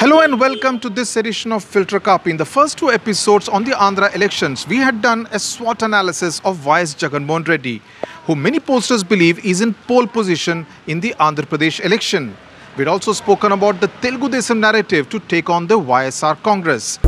Hello and welcome to this edition of Filter Kaapi. In the first two episodes on the Andhra elections, we had done a SWOT analysis of YS Jagannath Reddy, who many pollsters believe is in pole position in the Andhra Pradesh election. We had also spoken about the Telugu Desam narrative to take on the YSR Congress.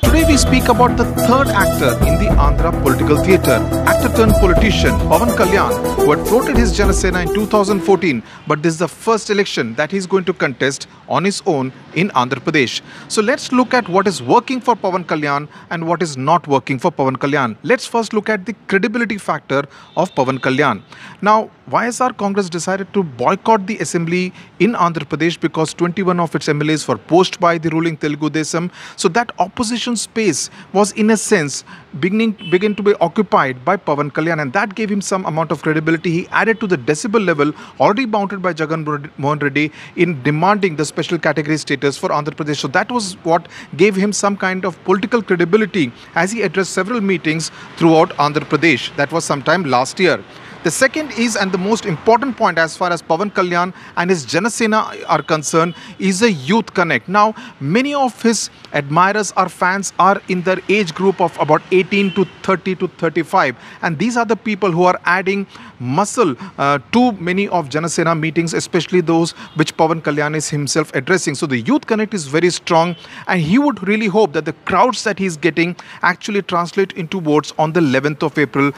Today we speak about the third actor in the Andhra political theatre, actor turned politician Pawan Kalyan, who had floated his Jana Sena in 2014, but this is the first election that he is going to contest on his own in Andhra Pradesh. So let's look at what is working for Pawan Kalyan and what is not working for Pawan Kalyan. Let's first look at the credibility factor of Pawan Kalyan. Now, YSR Congress decided to boycott the assembly in Andhra Pradesh because 21 of its MLAs were poached by the ruling Telugu Desam. So that opposition space was in a sense begin to be occupied by Pawan Kalyan, and that gave him some amount of credibility. He added to the decibel level already mounted by Jagannath Reddy in demanding the special category status for Andhra Pradesh. So that was what gave him some kind of political credibility as he addressed several meetings throughout Andhra Pradesh. That was sometime last year. The second is, and the most important point as far as Pawan Kalyan and his Jana Sena are concerned, is a youth connect. Now, many of his admirers or fans are in their age group of about 18 to 30 to 35. And these are the people who are adding muscle to many of Jana Sena meetings, especially those which Pawan Kalyan is himself addressing. So the youth connect is very strong, and he would really hope that the crowds that he is getting actually translate into votes on the 11th of April.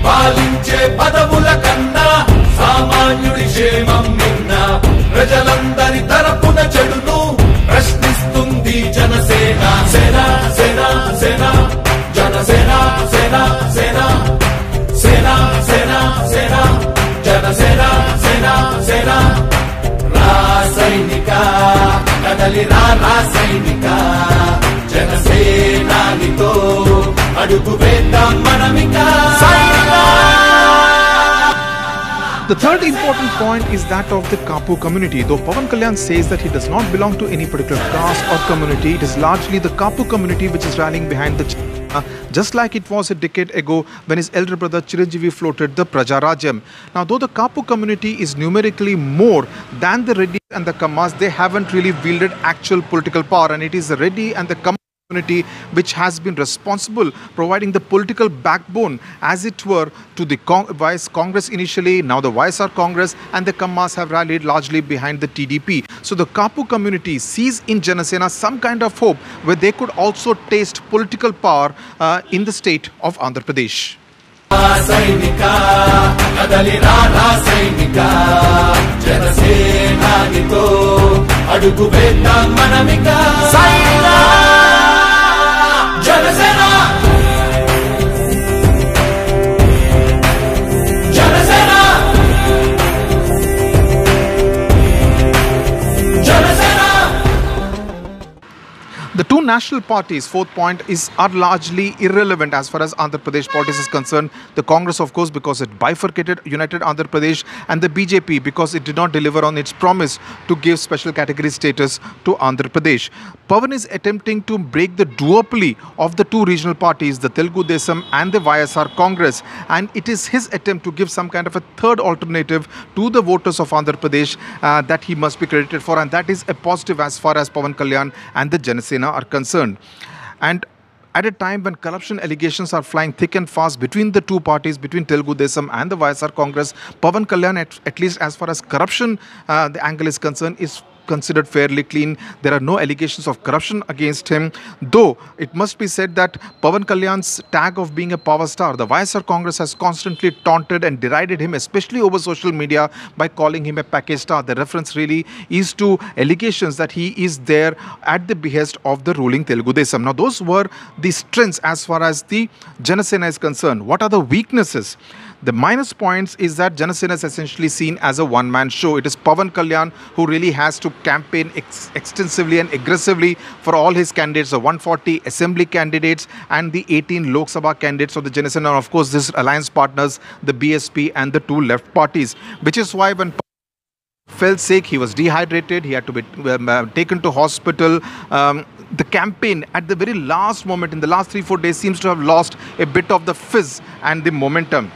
పాలించే పదవుల కన్నా సామాన్యుడి క్షేమం నిన్న ప్రజలందరి తరపున చెడును ప్రశ్నిస్తుంది జనసేన సేన సేన సేన జనసేన సేన సేన సేన సేన సేన జనసేన సేన సేన రాసైనిక కదలి రాసైనిక జనసేనానితో అడుగు వేద్దాం మనమిక. The third important point is that of the Kaapi community. Though Pawan Kalyan says that he does not belong to any particular caste or community, it is largely the Kaapi community which is rallying behind the just like it was a decade ago when his elder brother Chiranjeevi floated the Praja Rajyam. Now, though the Kaapi community is numerically more than the Reddy and the Kammas, they haven't really wielded actual political power, and it is the Reddy and the Kammas community which has been responsible providing the political backbone, as it were, to the YS Congress initially, now the YSR Congress, and the Kammas have rallied largely behind the TDP. So the Kaapi community sees in Jana Sena some kind of hope where they could also taste political power in the state of Andhra Pradesh. The two national parties, fourth point, are largely irrelevant as far as Andhra Pradesh politics is concerned. The Congress, of course, because it bifurcated, united Andhra Pradesh, and the BJP because it did not deliver on its promise to give special category status to Andhra Pradesh. Pawan is attempting to break the duopoly of the two regional parties, the Telugu Desam and the YSR Congress, and it is his attempt to give some kind of a third alternative to the voters of Andhra Pradesh that he must be credited for, and that is a positive as far as Pawan Kalyan and the Jana Sena are concerned. And at a time when corruption allegations are flying thick and fast between the two parties, between Telugu Desam and the YSR Congress, Pawan Kalyan, at least as far as corruption the angle is concerned, is considered fairly clean. There are no allegations of corruption against him, though it must be said that Pawan Kalyan's tag of being a power star, the YSR Congress has constantly taunted and derided him, especially over social media, by calling him a package star. The reference really is to allegations that he is there at the behest of the ruling Telugu Desam. Now, those were the strengths as far as the Jana Sena is concerned. What are the weaknesses? The minus points is that Jana Sena is essentially seen as a one-man show. It is Pawan Kalyan who really has to campaign extensively and aggressively for all his candidates, the 140 assembly candidates and the 18 Lok Sabha candidates of the Jana Sena, and of course this alliance partners, the BSP and the two left parties, which is why when fell sick, he was dehydrated, he had to be taken to hospital. The campaign at the very last moment, in the last 3-4 days, seems to have lost a bit of the fizz and the momentum.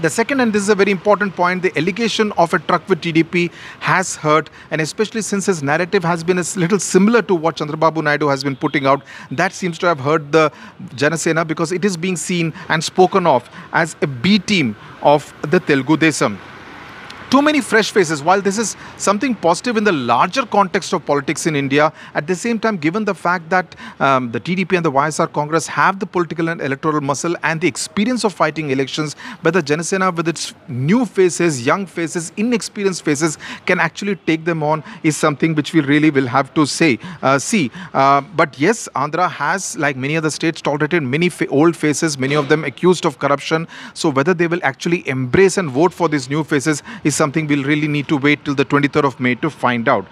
The second, and this is a very important point, the allegation of a truck with TDP has hurt, and especially since his narrative has been a little similar to what Chandrababu Naidu has been putting out, that seems to have hurt the Jana Sena, because it is being seen and spoken of as a B team of the Telugu Desam. Too many fresh faces. While this is something positive in the larger context of politics in India, at the same time, given the fact that the TDP and the YSR Congress have the political and electoral muscle and the experience of fighting elections, whether Jana Sena with its new faces, young faces, inexperienced faces can actually take them on is something which we really will have to see. But yes, Andhra has, like many other states, tolerated many old faces, many of them accused of corruption. So whether they will actually embrace and vote for these new faces is something we'll really need to wait till the 23rd of May to find out.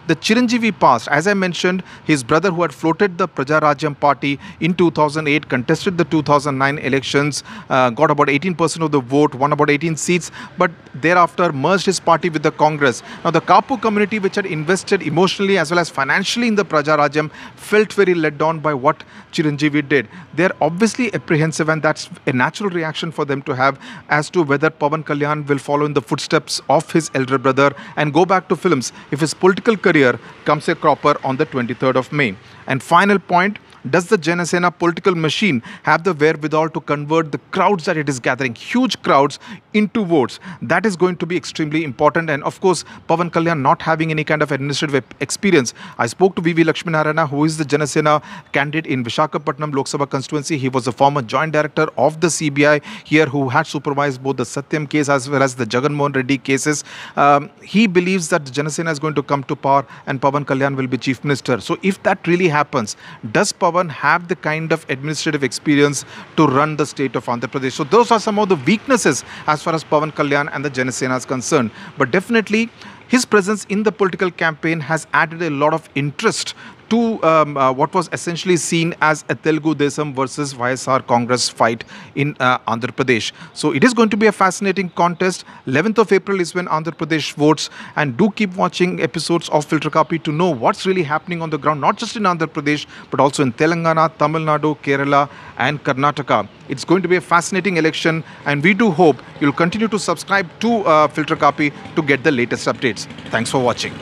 The Chiranjeevi past, as I mentioned, his brother who had floated the Prajarajyam party in 2008, contested the 2009 elections, got about 18% of the vote, won about 18 seats, but thereafter merged his party with the Congress. Now the Kaapi community, which had invested emotionally as well as financially in the Prajarajyam, felt very let down by what Chiranjeevi did. They are obviously apprehensive, and that's a natural reaction for them to have as to whether Pawan Kalyan will follow in the footsteps of his elder brother and go back to films if his political career comes a cropper on the 23rd of May. And final point, does the Jana Sena political machine have the wherewithal to convert the crowds that it is gathering, huge crowds, into votes? That is going to be extremely important. And of course, Pawan Kalyan not having any kind of administrative experience. I spoke to V.V. Lakshminarayana, who is the Jana Sena candidate in Visakhapatnam Lok Sabha constituency. He was a former joint director of the CBI here, who had supervised both the Satyam case as well as the Jagan Mohan Reddy cases. He believes that Jana Sena is going to come to power and Pawan Kalyan will be chief minister. So if that really happens, does Pawan have the kind of administrative experience to run the state of Andhra Pradesh? So those are some of the weaknesses as far as Pawan Kalyan and the Jana Sena is concerned. But definitely his presence in the political campaign has added a lot of interest to what was essentially seen as a Telugu Desam versus YSR Congress fight in Andhra Pradesh. So it is going to be a fascinating contest. 11th of April is when Andhra Pradesh votes, and do keep watching episodes of Filter Kaapi to know what's really happening on the ground, not just in Andhra Pradesh, but also in Telangana, Tamil Nadu, Kerala and Karnataka. It's going to be a fascinating election, and we do hope you'll continue to subscribe to Filter Kaapi to get the latest updates. Thanks for watching.